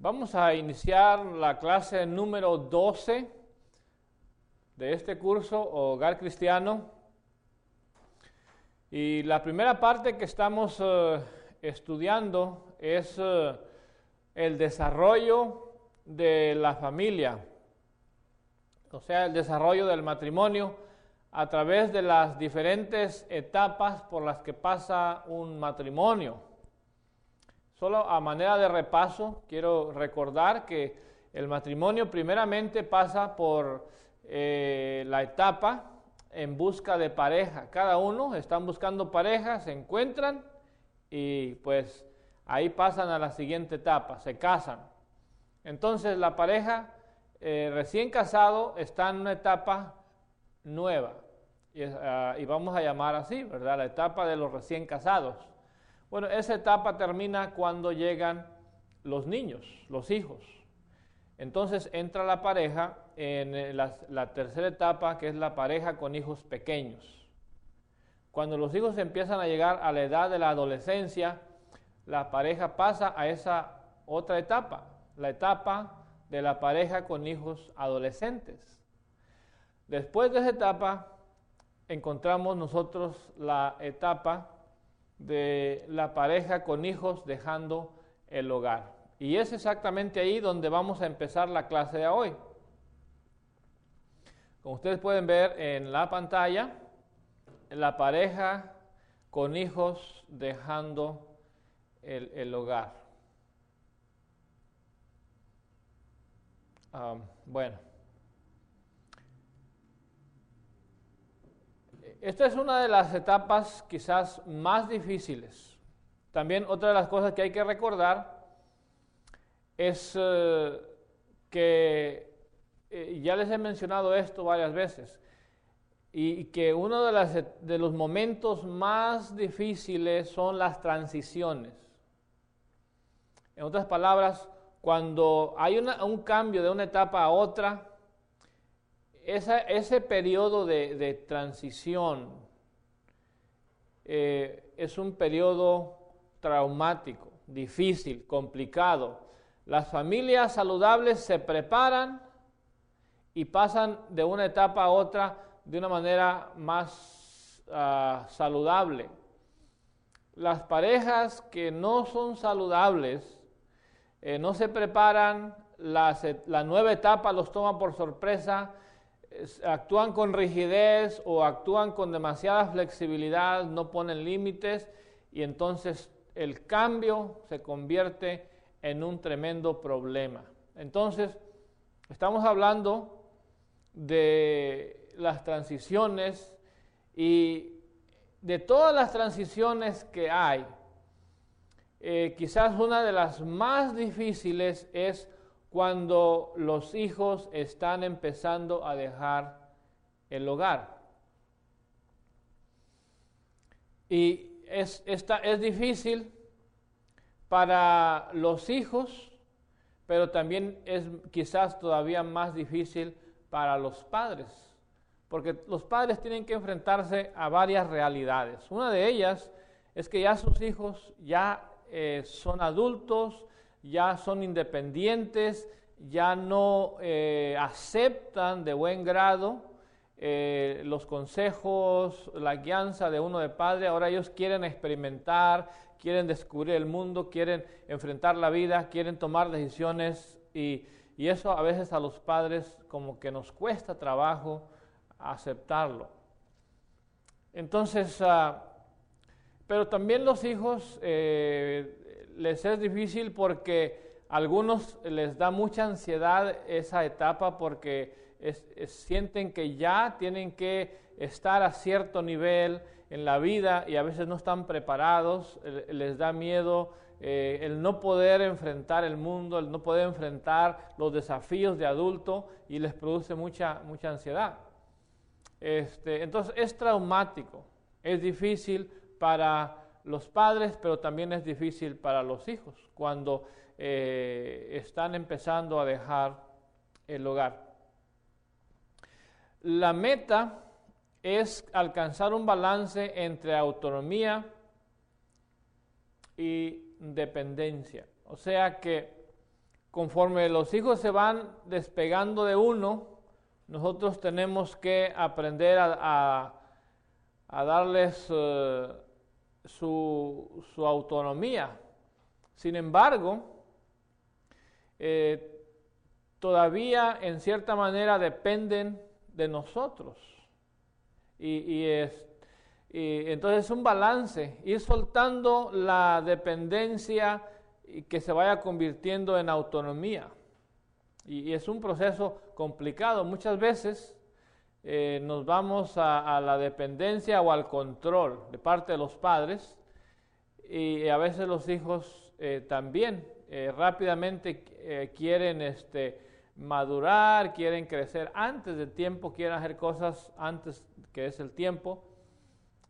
Vamos a iniciar la clase número 12 de este curso, Hogar Cristiano. Y la primera parte que estamos estudiando es el desarrollo de la familia, o sea, el desarrollo del matrimonio a través de las diferentes etapas por las que pasa un matrimonio. Solo a manera de repaso, quiero recordar que el matrimonio primeramente pasa por la etapa en busca de pareja. Cada uno están buscando pareja, se encuentran y pues ahí pasan a la siguiente etapa, se casan. Entonces la pareja recién casado está en una etapa nueva y vamos a llamar así, ¿verdad? La etapa de los recién casados. Bueno, esa etapa termina cuando llegan los niños, los hijos. Entonces entra la pareja en la tercera etapa, que es la pareja con hijos pequeños. Cuando los hijos empiezan a llegar a la edad de la adolescencia, la pareja pasa a esa otra etapa, la etapa de la pareja con hijos adolescentes. Después de esa etapa, encontramos nosotros la etapa de la pareja con hijos dejando el hogar. Y es exactamente ahí donde vamos a empezar la clase de hoy. Como ustedes pueden ver en la pantalla, la pareja con hijos dejando el hogar. Bueno. Esta es una de las etapas quizás más difíciles. También otra de las cosas que hay que recordar es que ya les he mencionado esto varias veces, y que uno de los momentos más difíciles son las transiciones. En otras palabras, cuando hay un cambio de una etapa a otra, ese periodo de transición es un periodo traumático, difícil, complicado. Las familias saludables se preparan y pasan de una etapa a otra de una manera más saludable. Las parejas que no son saludables no se preparan, la nueva etapa los toma por sorpresa, actúan con rigidez o actúan con demasiada flexibilidad, no ponen límites y entonces el cambio se convierte en un tremendo problema. Entonces, estamos hablando de las transiciones y de todas las transiciones que hay. Quizás una de las más difíciles es cuando los hijos están empezando a dejar el hogar. Y es difícil para los hijos, pero también es quizás todavía más difícil para los padres, porque los padres tienen que enfrentarse a varias realidades. Una de ellas es que ya sus hijos ya son adultos, ya son independientes, ya no aceptan de buen grado los consejos, la guianza de uno de padre. Ahora ellos quieren experimentar, quieren descubrir el mundo, quieren enfrentar la vida, quieren tomar decisiones y eso a veces a los padres como que nos cuesta trabajo aceptarlo. Entonces, pero también los hijos les es difícil porque a algunos les da mucha ansiedad esa etapa porque sienten que ya tienen que estar a cierto nivel en la vida y a veces no están preparados, les da miedo el no poder enfrentar el mundo, el no poder enfrentar los desafíos de adulto y les produce mucha ansiedad. Entonces es traumático, es difícil para los padres, pero también es difícil para los hijos cuando están empezando a dejar el hogar. La meta es alcanzar un balance entre autonomía y dependencia. O sea que conforme los hijos se van despegando de uno, nosotros tenemos que aprender a darles su autonomía. Sin embargo, todavía en cierta manera dependen de nosotros. Y entonces es un balance, ir soltando la dependencia y que se vaya convirtiendo en autonomía. Y es un proceso complicado. Muchas veces nos vamos a la dependencia o al control de parte de los padres, y a veces los hijos también rápidamente quieren madurar, quieren crecer antes del tiempo, quieren hacer cosas antes que es el tiempo,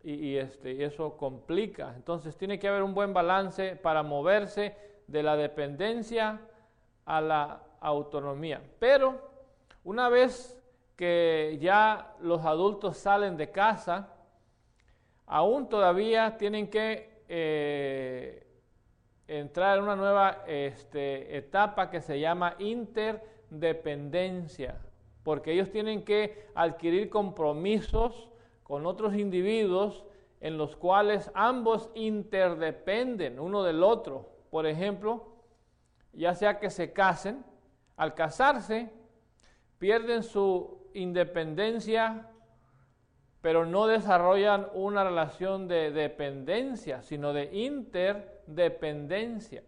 y eso complica. Entonces tiene que haber un buen balance para moverse de la dependencia a la autonomía. Pero una vez que ya los adultos salen de casa, aún todavía tienen que entrar en una nueva etapa que se llama interdependencia, porque ellos tienen que adquirir compromisos con otros individuos en los cuales ambos interdependen uno del otro. Por ejemplo, ya sea que se casen, al casarse pierden su independencia, pero no desarrollan una relación de dependencia, sino de interdependencia.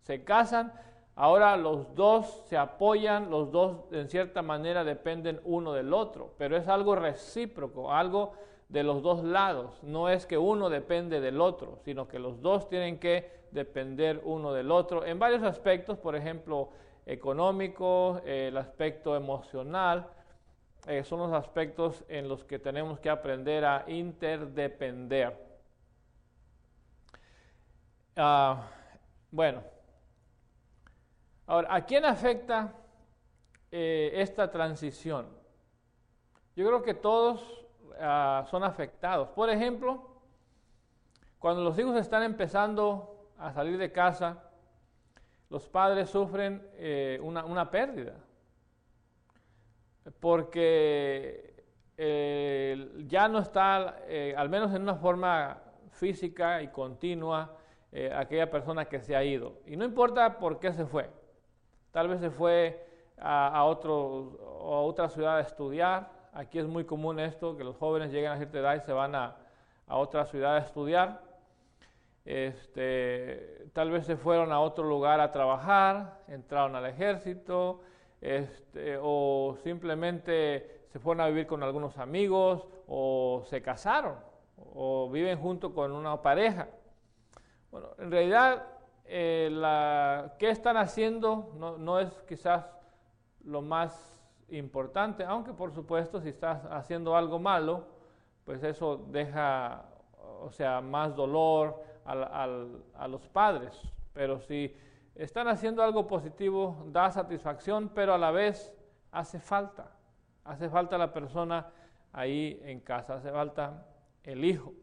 Se casan, ahora los dos se apoyan, los dos en cierta manera dependen uno del otro, pero es algo recíproco, algo de los dos lados. No es que uno depende del otro, sino que los dos tienen que depender uno del otro en varios aspectos, por ejemplo, económico, el aspecto emocional. Son los aspectos en los que tenemos que aprender a interdepender. Bueno, ahora, ¿a quién afecta esta transición? Yo creo que todos son afectados. Por ejemplo, cuando los hijos están empezando a salir de casa, los padres sufren una pérdida, porque ya no está, al menos en una forma física y continua, aquella persona que se ha ido. Y no importa por qué se fue. Tal vez se fue a otra ciudad a estudiar. Aquí es muy común esto, que los jóvenes llegan a cierta edad y se van a otra ciudad a estudiar. Tal vez se fueron a otro lugar a trabajar, entraron al ejército, o simplemente se fueron a vivir con algunos amigos, o se casaron, o viven junto con una pareja. Bueno, en realidad, ¿qué están haciendo? No es quizás lo más importante, aunque por supuesto si estás haciendo algo malo, pues eso deja, más dolor a los padres. Pero si están haciendo algo positivo, da satisfacción, pero a la vez hace falta la persona ahí en casa, hace falta el hijo.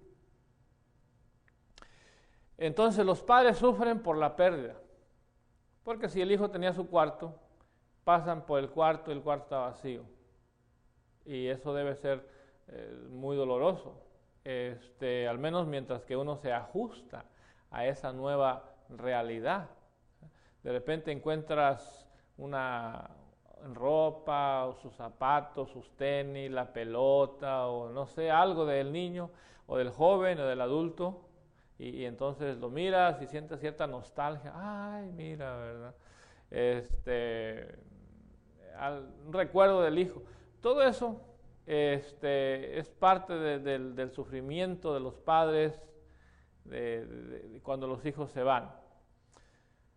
Entonces los padres sufren por la pérdida, porque si el hijo tenía su cuarto, pasan por el cuarto y el cuarto está vacío, y eso debe ser muy doloroso, al menos mientras que uno se ajusta a esa nueva realidad. De repente encuentras una ropa, o sus zapatos, sus tenis, la pelota, o no sé, algo del niño, o del joven, o del adulto, y entonces lo miras y sientes cierta nostalgia. Ay, mira, ¿verdad? Un recuerdo del hijo. Todo eso es parte del sufrimiento de los padres de cuando los hijos se van.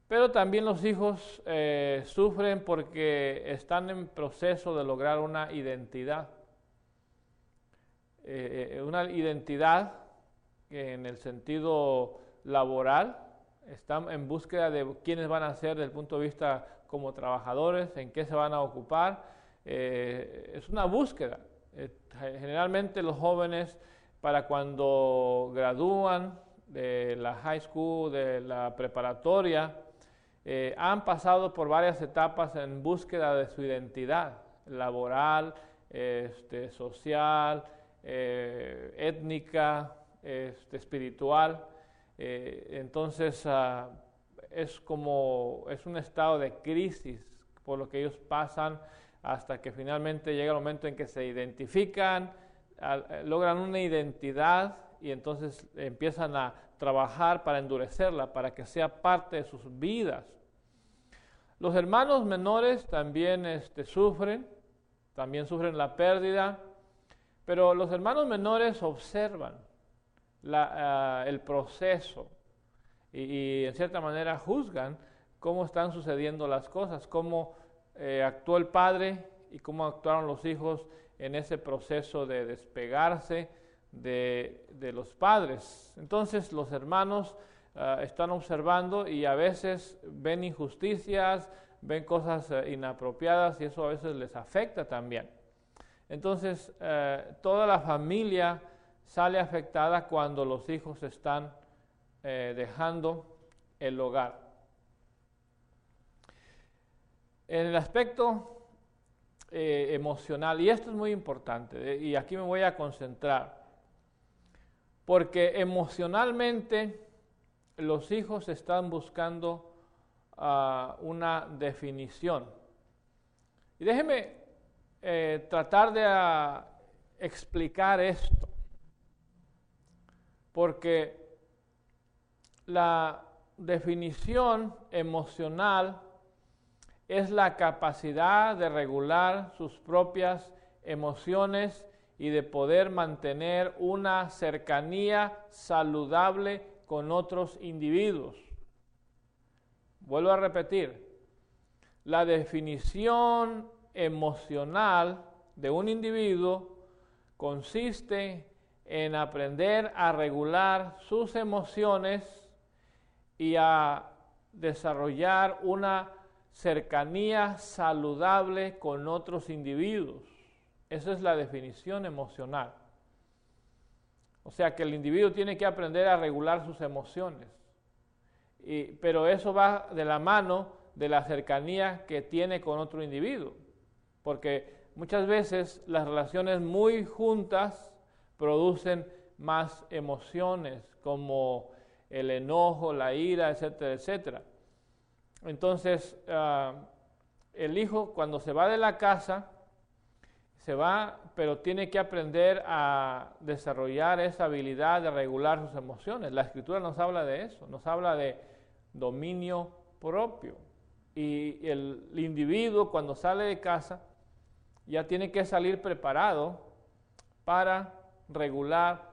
Pero también los hijos sufren porque están en proceso de lograr una identidad. Una identidad que en el sentido laboral están en búsqueda de quiénes van a ser desde el punto de vista como trabajadores, en qué se van a ocupar. Es una búsqueda. Generalmente los jóvenes, para cuando gradúan de la high school, de la preparatoria, han pasado por varias etapas en búsqueda de su identidad laboral, social, étnica, espiritual. Entonces es un estado de crisis por lo que ellos pasan hasta que finalmente llega el momento en que se identifican, logran una identidad y entonces empiezan a trabajar para endurecerla, para que sea parte de sus vidas. Los hermanos menores también sufren la pérdida, pero los hermanos menores observan el proceso y en cierta manera juzgan cómo están sucediendo las cosas, cómo actuó el padre y cómo actuaron los hijos en ese proceso de despegarse de los padres. Entonces los hermanos están observando y a veces ven injusticias, ven cosas inapropiadas y eso a veces les afecta también. Entonces toda la familia sale afectada cuando los hijos están dejando el hogar. En el aspecto emocional, y esto es muy importante, y aquí me voy a concentrar, porque emocionalmente los hijos están buscando una definición. Y déjeme tratar de explicar esto, porque la definición emocional es la capacidad de regular sus propias emociones y de poder mantener una cercanía saludable con otros individuos. Vuelvo a repetir, la definición emocional de un individuo consiste en aprender a regular sus emociones y a desarrollar una cercanía saludable con otros individuos. Esa es la definición emocional. O sea que el individuo tiene que aprender a regular sus emociones. Pero eso va de la mano de la cercanía que tiene con otro individuo. Porque muchas veces las relaciones muy juntas producen más emociones como el enojo, la ira, etcétera, etcétera. Entonces, el hijo cuando se va de la casa, se va, pero tiene que aprender a desarrollar esa habilidad de regular sus emociones. La Escritura nos habla de eso, nos habla de dominio propio. Y el individuo cuando sale de casa ya tiene que salir preparado para regular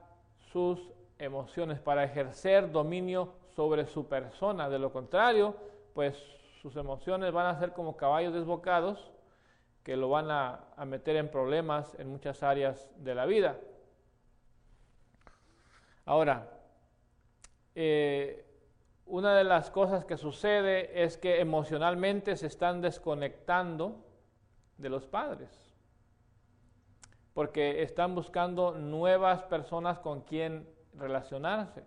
sus emociones, para ejercer dominio sobre su persona. De lo contrario, pues sus emociones van a ser como caballos desbocados que lo van a meter en problemas en muchas áreas de la vida. Ahora, una de las cosas que sucede es que emocionalmente se están desconectando de los padres, porque están buscando nuevas personas con quien relacionarse.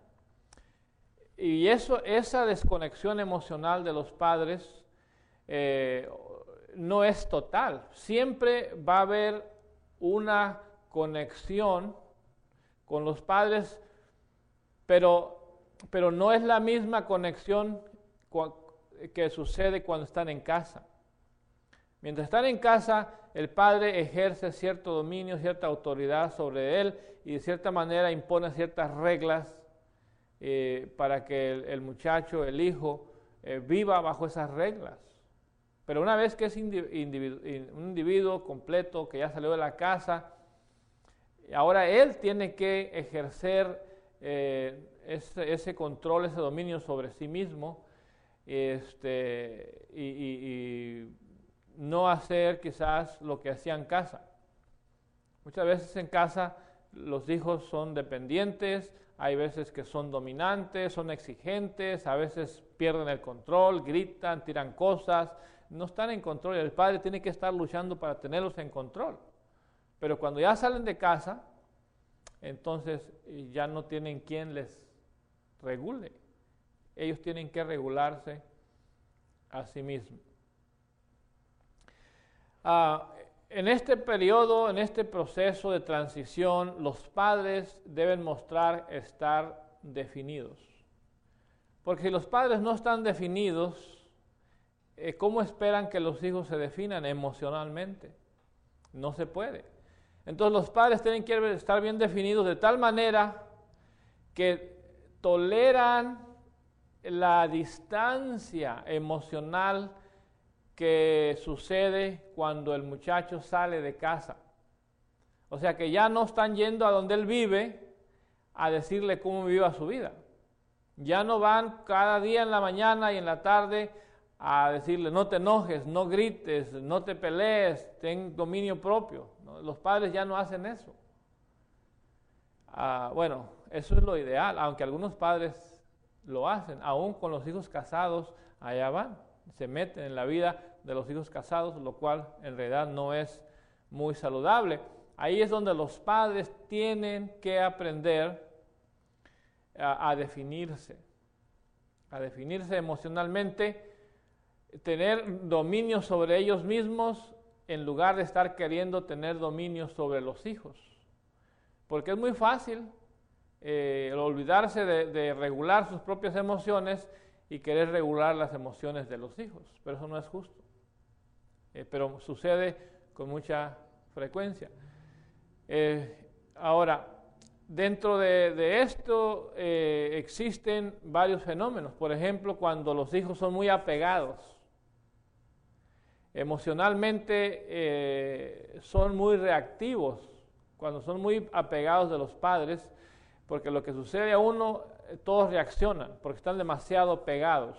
Y esa desconexión emocional de los padres no es total. Siempre va a haber una conexión con los padres, pero no es la misma conexión que sucede cuando están en casa. Mientras están en casa, el padre ejerce cierto dominio, cierta autoridad sobre él y de cierta manera impone ciertas reglas para que el muchacho, el hijo, viva bajo esas reglas. Pero una vez que es un individuo completo, que ya salió de la casa, ahora él tiene que ejercer ese control, ese dominio sobre sí mismo, y no hacer quizás lo que hacía en casa. Muchas veces en casa los hijos son dependientes, hay veces que son dominantes, son exigentes, a veces pierden el control, gritan, tiran cosas, no están en control. El padre tiene que estar luchando para tenerlos en control. Pero cuando ya salen de casa, entonces ya no tienen quien les regule. Ellos tienen que regularse a sí mismo. En este periodo, en este proceso de transición, los padres deben mostrar estar definidos. Porque si los padres no están definidos, ¿cómo esperan que los hijos se definan emocionalmente? No se puede. Entonces los padres tienen que estar bien definidos de tal manera que toleran la distancia emocional que sucede cuando el muchacho sale de casa. O sea que ya no están yendo a donde él vive a decirle cómo viva su vida. Ya no van cada día en la mañana y en la tarde a decirle no te enojes, no grites, no te pelees, ten dominio propio. ¿No? Los padres ya no hacen eso. Bueno, eso es lo ideal, aunque algunos padres lo hacen, aún con los hijos casados, allá van, se meten en la vida de los hijos casados, lo cual en realidad no es muy saludable. Ahí es donde los padres tienen que aprender a definirse emocionalmente, tener dominio sobre ellos mismos en lugar de estar queriendo tener dominio sobre los hijos. Porque es muy fácil olvidarse de regular sus propias emociones y querer regular las emociones de los hijos, pero eso no es justo. Pero sucede con mucha frecuencia. Ahora, dentro de esto existen varios fenómenos. Por ejemplo, cuando los hijos son muy apegados, emocionalmente son muy reactivos, cuando son muy apegados de los padres, porque lo que sucede a uno, todos reaccionan, porque están demasiado pegados.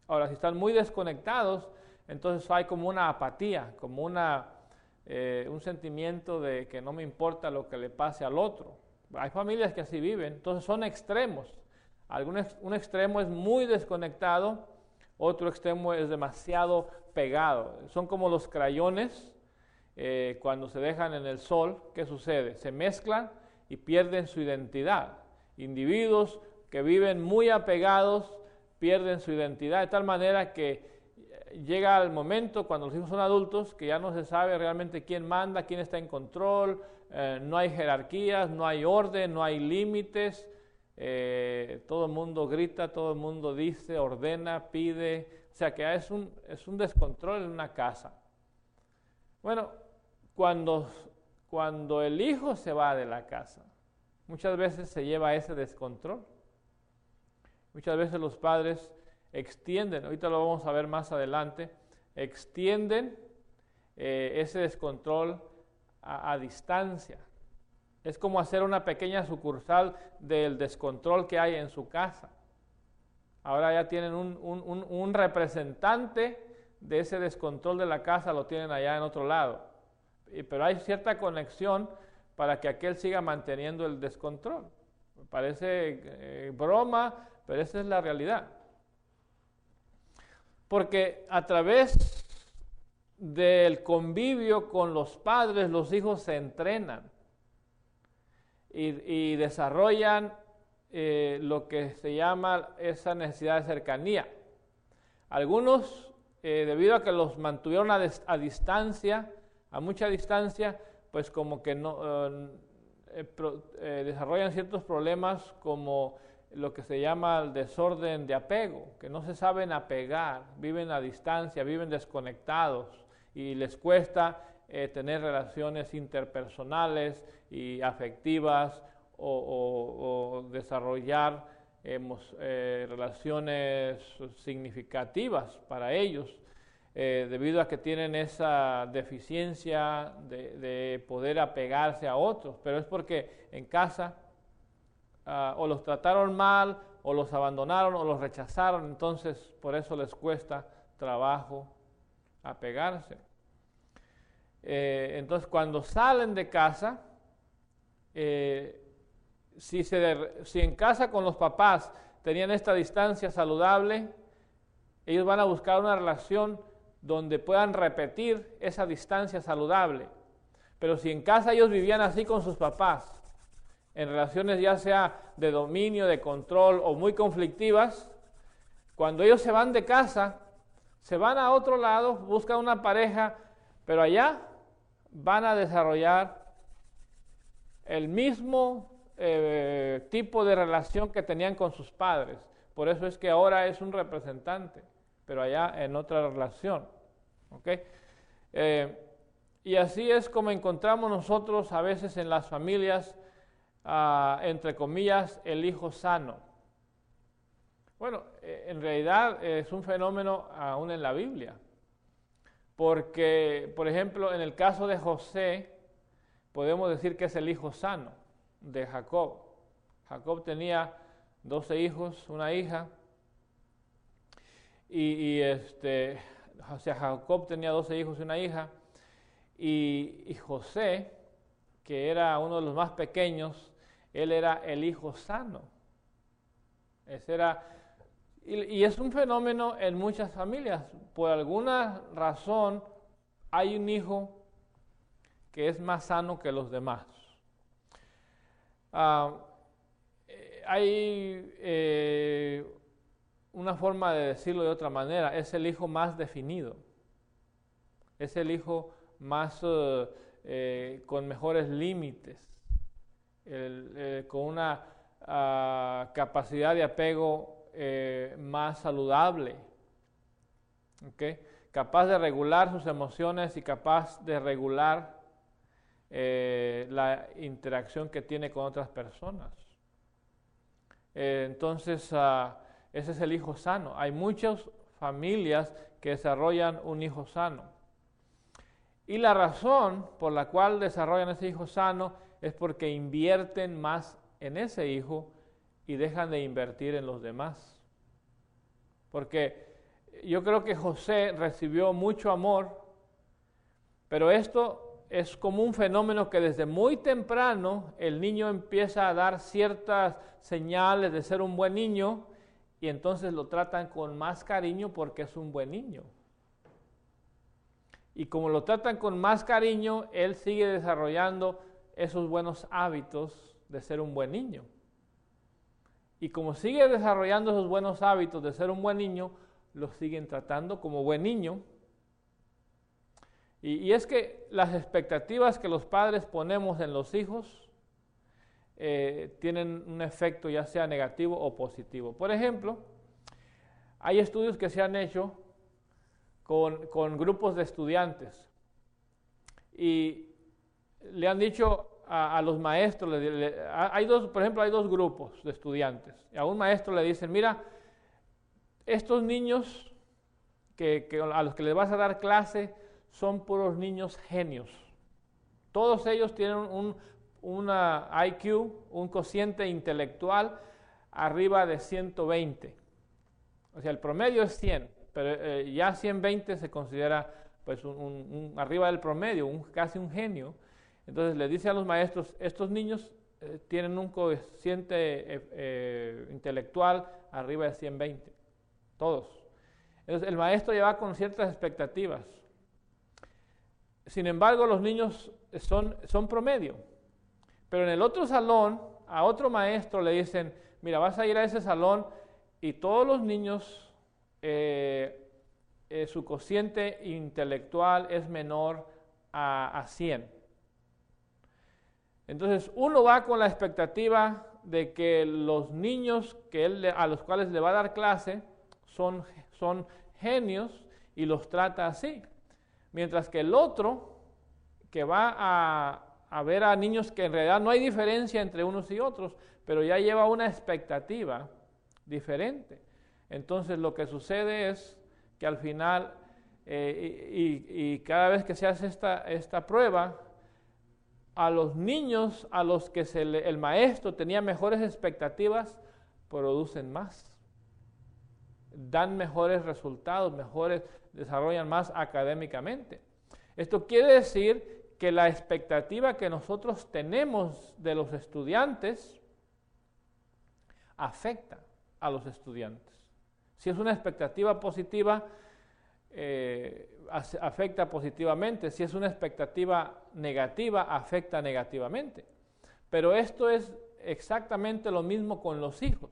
Ahora, si están muy desconectados, entonces hay como una apatía, como un sentimiento de que no me importa lo que le pase al otro. Hay familias que así viven, entonces son extremos. Un extremo es muy desconectado, otro extremo es demasiado pegado. Son como los crayones cuando se dejan en el sol. ¿Qué sucede? Se mezclan y pierden su identidad. Individuos que viven muy apegados pierden su identidad de tal manera que llega el momento cuando los hijos son adultos que ya no se sabe realmente quién manda, quién está en control, no hay jerarquías, no hay orden, no hay límites, todo el mundo grita, todo el mundo dice, ordena, pide, o sea que es un descontrol en una casa. Bueno, cuando el hijo se va de la casa, muchas veces se lleva ese descontrol. Muchas veces los padres extienden, ahorita lo vamos a ver más adelante, extienden ese descontrol a distancia. Es como hacer una pequeña sucursal del descontrol que hay en su casa. Ahora ya tienen un representante de ese descontrol de la casa, lo tienen allá en otro lado. Pero hay cierta conexión para que aquel siga manteniendo el descontrol. Parece broma, pero esa es la realidad. Porque a través del convivio con los padres, los hijos se entrenan y desarrollan lo que se llama esa necesidad de cercanía. Algunos, debido a que los mantuvieron a distancia, a mucha distancia, pues como que no desarrollan ciertos problemas como lo que se llama el desorden de apego, que no se saben apegar, viven a distancia, viven desconectados y les cuesta tener relaciones interpersonales y afectivas o desarrollar relaciones significativas para ellos, debido a que tienen esa deficiencia de poder apegarse a otros, pero es porque en casa o los trataron mal, o los abandonaron, o los rechazaron, entonces por eso les cuesta trabajo apegarse. Entonces cuando salen de casa, si en casa con los papás tenían esta distancia saludable, ellos van a buscar una relación donde puedan repetir esa distancia saludable. Pero si en casa ellos vivían así con sus papás, en relaciones ya sea de dominio, de control o muy conflictivas, cuando ellos se van de casa, Se van a otro lado, buscan una pareja, pero allá van a desarrollar el mismo tipo de relación que tenían con sus padres. Por eso es que ahora es un representante, pero allá en otra relación. ¿Okay? Y así es como encontramos nosotros a veces en las familias, entre comillas, el hijo sano. Bueno, en realidad es un fenómeno aún en la Biblia. Porque, por ejemplo, en el caso de José, podemos decir que es el hijo sano de Jacob. Jacob tenía 12 hijos, una hija, o sea, Jacob tenía 12 hijos y una hija, y José, que era uno de los más pequeños, él era el hijo sano. Ese era, y es un fenómeno en muchas familias. Por alguna razón hay un hijo que es más sano que los demás. Hay una forma de decirlo de otra manera, es el hijo más definido, es el hijo más con mejores límites, con una capacidad de apego más saludable, ¿okay? Capaz de regular sus emociones y capaz de regular la interacción que tiene con otras personas. Entonces, ese es el hijo sano. Hay muchas familias que desarrollan un hijo sano. Y la razón por la cual desarrollan ese hijo sano es porque invierten más en ese hijo y dejan de invertir en los demás. Porque yo creo que José recibió mucho amor, pero esto es como un fenómeno que desde muy temprano el niño empieza a dar ciertas señales de ser un buen niño y entonces lo tratan con más cariño porque es un buen niño. Y como lo tratan con más cariño, él sigue desarrollando esos buenos hábitos de ser un buen niño. Y como sigue desarrollando esos buenos hábitos de ser un buen niño, lo siguen tratando como buen niño. Y es que las expectativas que los padres ponemos en los hijos tienen un efecto ya sea negativo o positivo. Por ejemplo, hay estudios que se han hecho con grupos de estudiantes y le han dicho a los maestros, por ejemplo, hay dos grupos de estudiantes. Y a un maestro le dicen, mira, estos niños a los que les vas a dar clase son puros niños genios. Todos ellos tienen una IQ, un cociente intelectual arriba de 120. O sea, el promedio es 100, pero ya 120 se considera pues arriba del promedio, casi un genio. Entonces le dice a los maestros, estos niños tienen un cociente intelectual arriba de 120, todos. Entonces el maestro ya va con ciertas expectativas. Sin embargo, los niños son promedio. Pero en el otro salón, a otro maestro le dicen, mira, vas a ir a ese salón y todos los niños, su cociente intelectual es menor a 100. Entonces, uno va con la expectativa de que los niños a los cuales le va a dar clase son genios y los trata así. Mientras que el otro, que va a ver a niños que en realidad no hay diferencia entre unos y otros, pero ya lleva una expectativa diferente. Entonces lo que sucede es que al final, y cada vez que se hace esta prueba, a los niños a los que el maestro tenía mejores expectativas, producen más, dan mejores resultados, desarrollan más académicamente. Esto quiere decir que la expectativa que nosotros tenemos de los estudiantes afecta a los estudiantes. Si es una expectativa positiva, afecta positivamente. Si es una expectativa negativa, afecta negativamente. Pero esto es exactamente lo mismo con los hijos.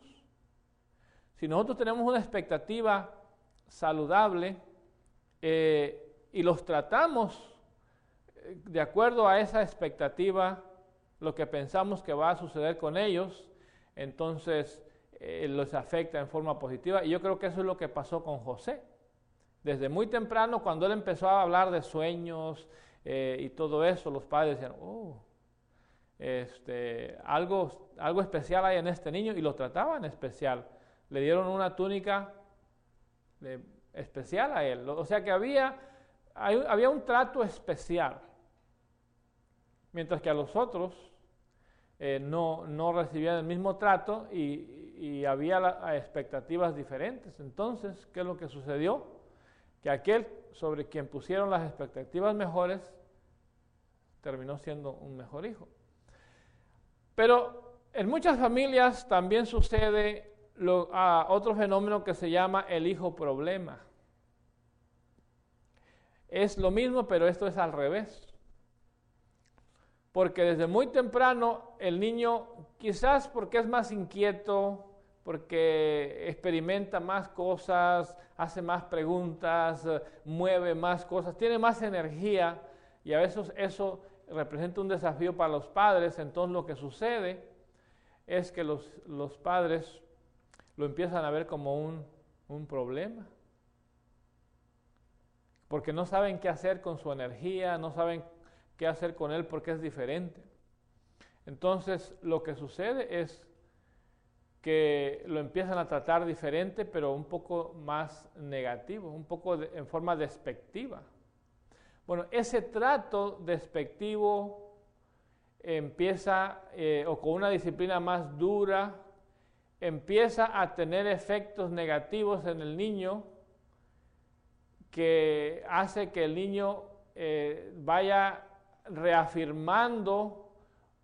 Si nosotros tenemos una expectativa saludable, y los tratamos de acuerdo a esa expectativa, lo que pensamos que va a suceder con ellos, entonces los afecta en forma positiva. Y yo creo que eso es lo que pasó con José. Desde muy temprano, cuando él empezó a hablar de sueños y todo eso, los padres decían, oh, algo especial hay en este niño, y lo trataban especial. Le dieron una túnica especial a él. O sea que había un trato especial, mientras que a los otros no recibían el mismo trato y había expectativas diferentes. Entonces, ¿qué es lo que sucedió? Que aquel sobre quien pusieron las expectativas mejores terminó siendo un mejor hijo. Pero en muchas familias también sucede otro fenómeno que se llama el hijo problema. Es lo mismo, pero esto es al revés. Porque desde muy temprano el niño, quizás porque es más inquieto, porque experimenta más cosas, hace más preguntas, mueve más cosas, tiene más energía, y a veces eso representa un desafío para los padres. Entonces lo que sucede es que los padres lo empiezan a ver como un problema, porque no saben qué hacer con su energía, no saben qué hacer con él porque es diferente. Entonces lo que sucede es que lo empiezan a tratar diferente, pero un poco más negativo, un poco en forma despectiva. Bueno, ese trato despectivo empieza, o con una disciplina más dura, empieza a tener efectos negativos en el niño, que hace que el niño vaya reafirmando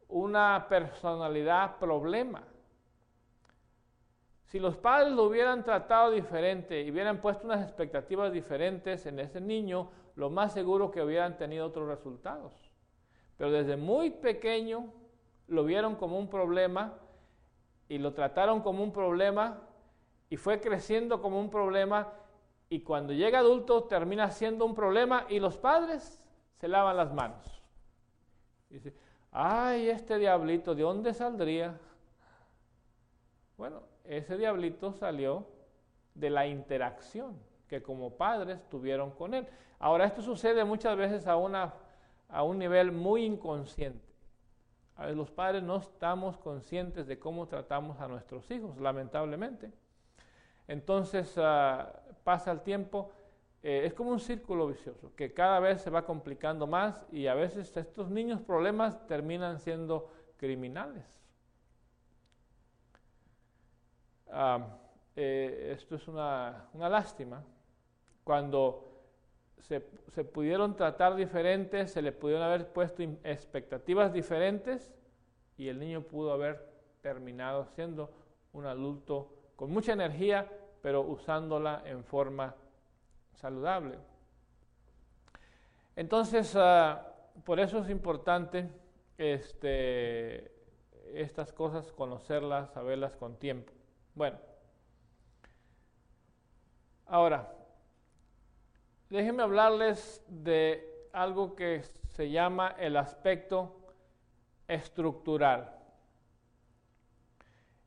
una personalidad problema. Si los padres lo hubieran tratado diferente y hubieran puesto unas expectativas diferentes en ese niño, lo más seguro que hubieran tenido otros resultados. Pero desde muy pequeño lo vieron como un problema y lo trataron como un problema y fue creciendo como un problema, y cuando llega adulto termina siendo un problema y los padres se lavan las manos. Y dicen, ay, este diablito, ¿de dónde saldría? Bueno, ese diablito salió de la interacción que como padres tuvieron con él. Ahora, esto sucede muchas veces a un nivel muy inconsciente. A veces los padres no estamos conscientes de cómo tratamos a nuestros hijos, lamentablemente. Entonces pasa el tiempo, es como un círculo vicioso, que cada vez se va complicando más, y a veces estos niños problemas terminan siendo criminales. Esto es una lástima. Cuando se pudieron tratar diferentes, se le pudieron haber puesto expectativas diferentes, y el niño pudo haber terminado siendo un adulto con mucha energía, pero usándola en forma saludable. Entonces, por eso es importante estas cosas, conocerlas, saberlas con tiempo. Bueno, ahora, déjenme hablarles de algo que se llama el aspecto estructural.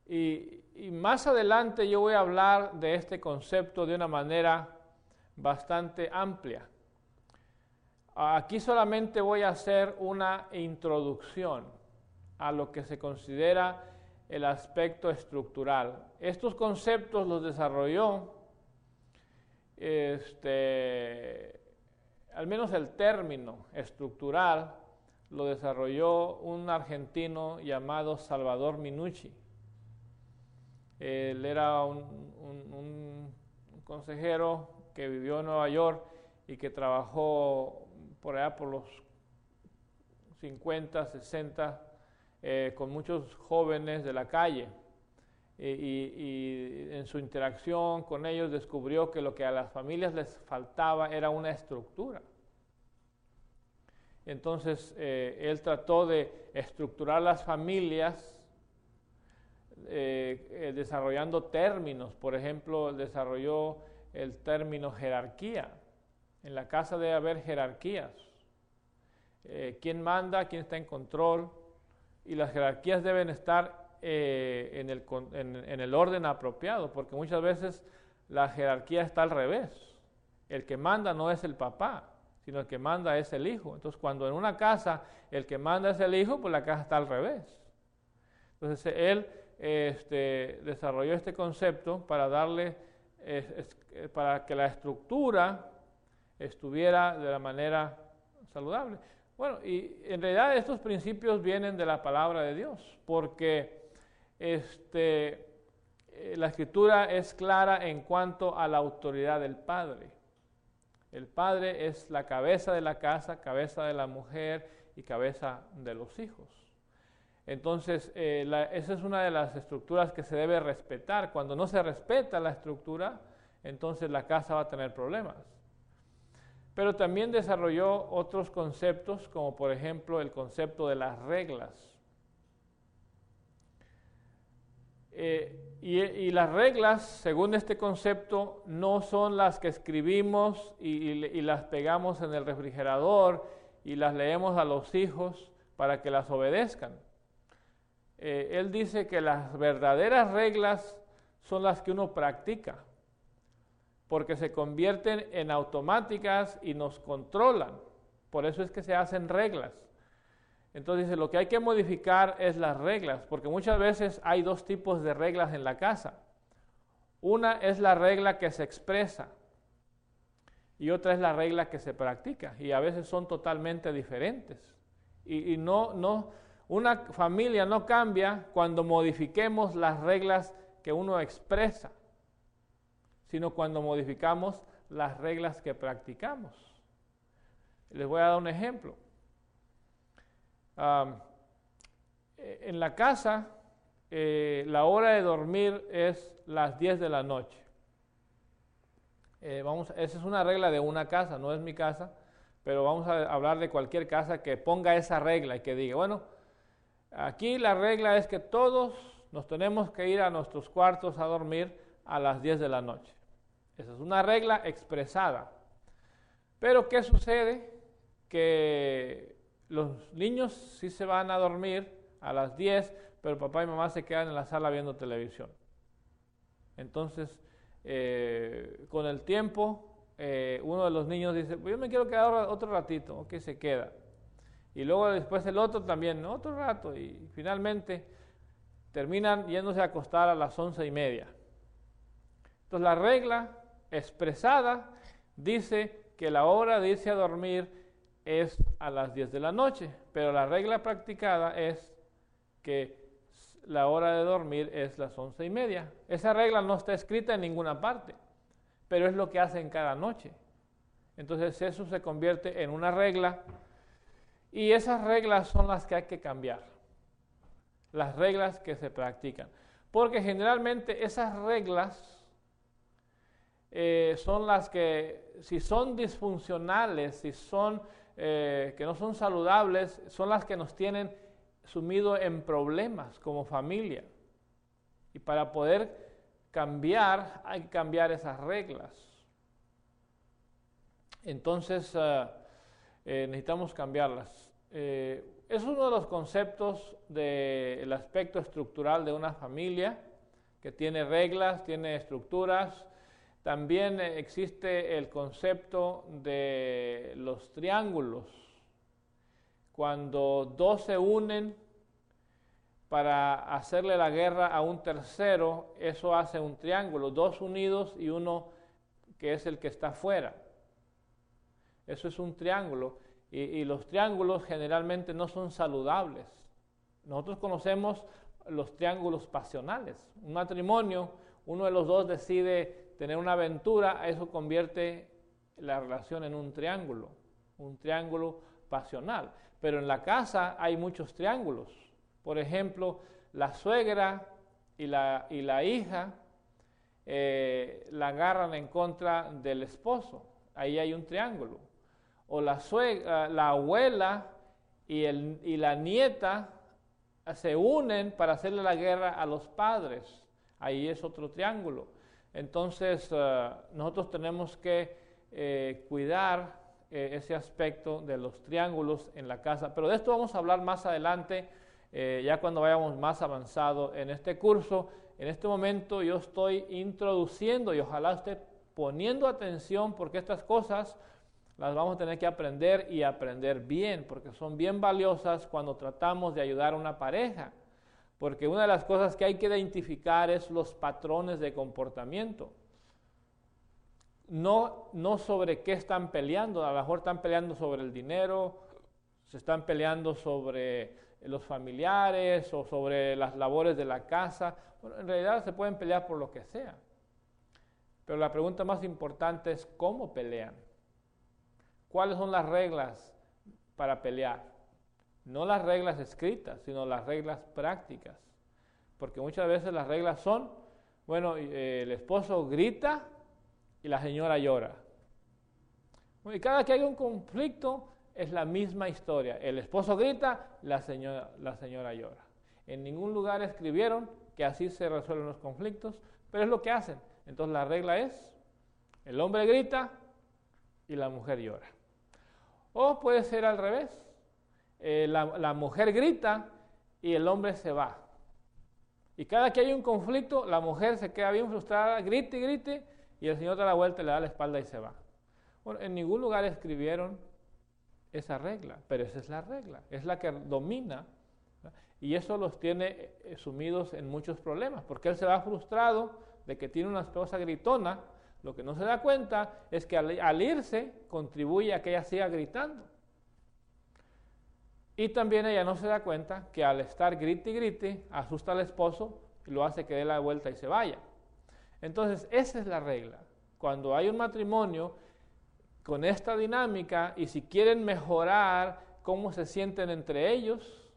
Y más adelante yo voy a hablar de este concepto de una manera bastante amplia. Aquí solamente voy a hacer una introducción a lo que se considera el aspecto estructural. Estos conceptos los desarrolló, al menos el término estructural, lo desarrolló un argentino llamado Salvador Minucci. Él era un consejero que vivió en Nueva York y que trabajó por allá por los 50, 60, con muchos jóvenes de la calle. Y en su interacción con ellos descubrió que lo que a las familias les faltaba era una estructura. Entonces él trató de estructurar las familias desarrollando términos. Por ejemplo, desarrolló el término jerarquía. En la casa debe haber jerarquías. ¿Quién manda? ¿Quién está en control? Y las jerarquías deben estar en el orden apropiado, porque muchas veces la jerarquía está al revés. El que manda no es el papá, sino el que manda es el hijo. Entonces, cuando en una casa el que manda es el hijo, pues la casa está al revés. Entonces, él desarrolló este concepto para darle, para que la estructura estuviera de la manera saludable. Bueno, y en realidad estos principios vienen de la palabra de Dios, porque la Escritura es clara en cuanto a la autoridad del padre. El padre es la cabeza de la casa, cabeza de la mujer y cabeza de los hijos. Entonces, esa es una de las estructuras que se debe respetar. Cuando no se respeta la estructura, entonces la casa va a tener problemas. Pero también desarrolló otros conceptos, como por ejemplo el concepto de las reglas. Y las reglas, según este concepto, no son las que escribimos y las pegamos en el refrigerador y las leemos a los hijos para que las obedezcan. Él dice que las verdaderas reglas son las que uno practica, porque se convierten en automáticas y nos controlan. Por eso es que se hacen reglas. Entonces dice, lo que hay que modificar es las reglas, porque muchas veces hay dos tipos de reglas en la casa. Una es la regla que se expresa y otra es la regla que se practica, y a veces son totalmente diferentes. Y una familia no cambia cuando modifiquemos las reglas que uno expresa, sino cuando modificamos las reglas que practicamos. Les voy a dar un ejemplo. En la casa, la hora de dormir es las 10 de la noche. Esa es una regla de una casa, no es mi casa, pero vamos a hablar de cualquier casa que ponga esa regla y que diga, bueno, aquí la regla es que todos nos tenemos que ir a nuestros cuartos a dormir a las 10 de la noche. Esa es una regla expresada. Pero ¿qué sucede? Que los niños sí se van a dormir a las 10, pero papá y mamá se quedan en la sala viendo televisión. Entonces, con el tiempo, uno de los niños dice, pues yo me quiero quedar otro ratito, ok, se queda. Y luego después el otro también, otro rato, y finalmente terminan yéndose a acostar a las 11:30. Entonces la regla expresada dice que la hora de irse a dormir es a las 10 de la noche, pero la regla practicada es que la hora de dormir es las 11:30. Esa regla no está escrita en ninguna parte, pero es lo que hacen cada noche. Entonces eso se convierte en una regla, y esas reglas son las que hay que cambiar, las reglas que se practican, porque generalmente esas reglas son las que, si son disfuncionales, si son que no son saludables, son las que nos tienen sumido en problemas como familia. Y para poder cambiar, hay que cambiar esas reglas. Entonces, necesitamos cambiarlas. Es uno de los conceptos del aspecto estructural de una familia, que tiene reglas, tiene estructuras. También existe el concepto de los triángulos. Cuando dos se unen para hacerle la guerra a un tercero, eso hace un triángulo, dos unidos y uno que es el que está fuera. Eso es un triángulo, y los triángulos generalmente no son saludables. Nosotros conocemos los triángulos pasionales. Un matrimonio, uno de los dos decide tener una aventura, eso convierte la relación en un triángulo pasional. Pero en la casa hay muchos triángulos. Por ejemplo, la suegra y la hija la agarran en contra del esposo. Ahí hay un triángulo. O la abuela y la nieta se unen para hacerle la guerra a los padres. Ahí es otro triángulo. Entonces, nosotros tenemos que cuidar ese aspecto de los triángulos en la casa. Pero de esto vamos a hablar más adelante, ya cuando vayamos más avanzado en este curso. En este momento yo estoy introduciendo y ojalá esté poniendo atención, porque estas cosas las vamos a tener que aprender y aprender bien, porque son bien valiosas cuando tratamos de ayudar a una pareja. Porque una de las cosas que hay que identificar es los patrones de comportamiento. No sobre qué están peleando, a lo mejor están peleando sobre el dinero, se están peleando sobre los familiares o sobre las labores de la casa. Bueno, en realidad se pueden pelear por lo que sea. Pero la pregunta más importante es cómo pelean. ¿Cuáles son las reglas para pelear? No las reglas escritas, sino las reglas prácticas. Porque muchas veces las reglas son, bueno, el esposo grita y la señora llora. Bueno, y cada que hay un conflicto es la misma historia. El esposo grita, la señora llora. En ningún lugar escribieron que así se resuelven los conflictos, pero es lo que hacen. Entonces la regla es, el hombre grita y la mujer llora. O puede ser al revés. La mujer grita y el hombre se va. Y cada que hay un conflicto, la mujer se queda bien frustrada, grite y grite, y el señor da la vuelta, le da la espalda y se va. Bueno, en ningún lugar escribieron esa regla, pero esa es la regla, es la que domina, ¿verdad? Y eso los tiene sumidos en muchos problemas, porque él se va frustrado de que tiene una esposa gritona. Lo que no se da cuenta es que al irse contribuye a que ella siga gritando. Y también ella no se da cuenta que al estar grite y grite, asusta al esposo y lo hace que dé la vuelta y se vaya. Entonces, esa es la regla. Cuando hay un matrimonio con esta dinámica y si quieren mejorar cómo se sienten entre ellos,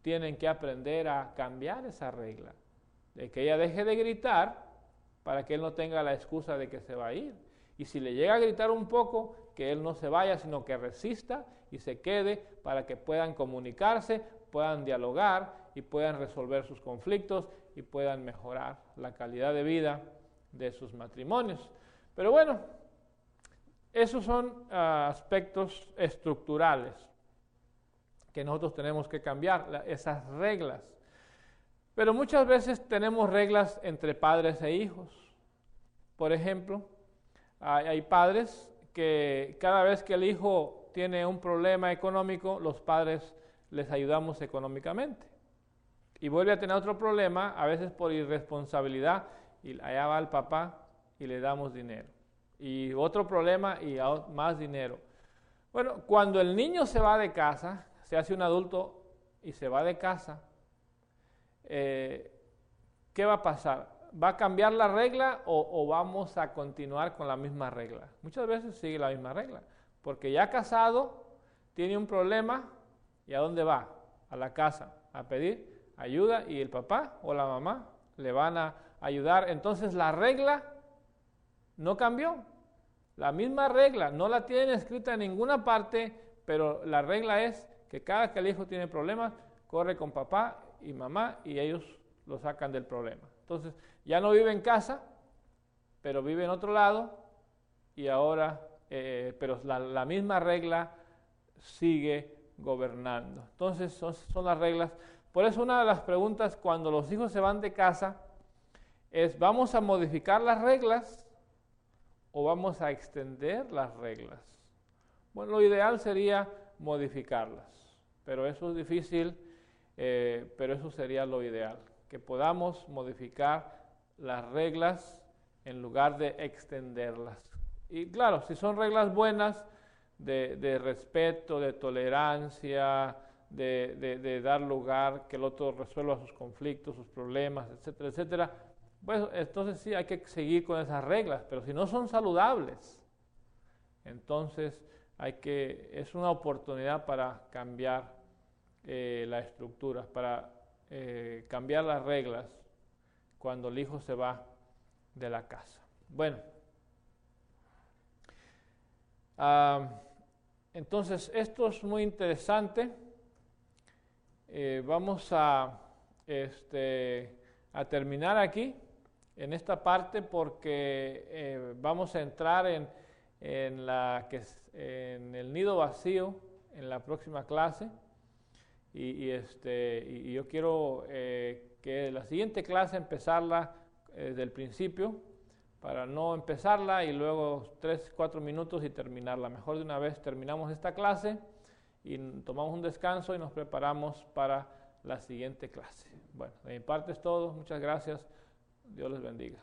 tienen que aprender a cambiar esa regla. De que ella deje de gritar para que él no tenga la excusa de que se va a ir. Y si le llega a gritar un poco, que él no se vaya, sino que resista y se quede para que puedan comunicarse, puedan dialogar y puedan resolver sus conflictos y puedan mejorar la calidad de vida de sus matrimonios. Pero bueno, esos son aspectos estructurales que nosotros tenemos que cambiar, esas reglas. Pero muchas veces tenemos reglas entre padres e hijos. Por ejemplo, hay padres que cada vez que el hijo tiene un problema económico, los padres les ayudamos económicamente. Y vuelve a tener otro problema, a veces por irresponsabilidad, y allá va el papá y le damos dinero. Y otro problema y más dinero. Bueno, cuando el niño se va de casa, se hace un adulto y se va de casa, ¿qué va a pasar? ¿Va a cambiar la regla o vamos a continuar con la misma regla? Muchas veces sigue la misma regla, porque ya casado tiene un problema y ¿a dónde va? A la casa, a pedir ayuda y el papá o la mamá le van a ayudar. Entonces la regla no cambió. La misma regla, no la tienen escrita en ninguna parte, pero la regla es que cada que el hijo tiene problemas, corre con papá y mamá y ellos lo sacan del problema. Entonces, ya no vive en casa, pero vive en otro lado y ahora, pero la misma regla sigue gobernando. Entonces, son las reglas. Por eso una de las preguntas cuando los hijos se van de casa es, ¿vamos a modificar las reglas o vamos a extender las reglas? Bueno, lo ideal sería modificarlas, pero eso es difícil, pero eso sería lo ideal, que podamos modificar las reglas en lugar de extenderlas. Y claro, si son reglas buenas, de respeto, de tolerancia, de dar lugar, que el otro resuelva sus conflictos, sus problemas, etcétera, etcétera, pues entonces sí hay que seguir con esas reglas, pero si no son saludables, entonces es una oportunidad para cambiar la estructura, para cambiar las reglas cuando el hijo se va de la casa. Bueno, entonces esto es muy interesante. Vamos a terminar aquí en esta parte porque vamos a entrar en el nido vacío en la próxima clase. Y yo quiero que la siguiente clase empezarla del principio, para no empezarla y luego 3-4 minutos y terminarla. Mejor de una vez terminamos esta clase y tomamos un descanso y nos preparamos para la siguiente clase. Bueno, de mi parte es todo. Muchas gracias. Dios les bendiga.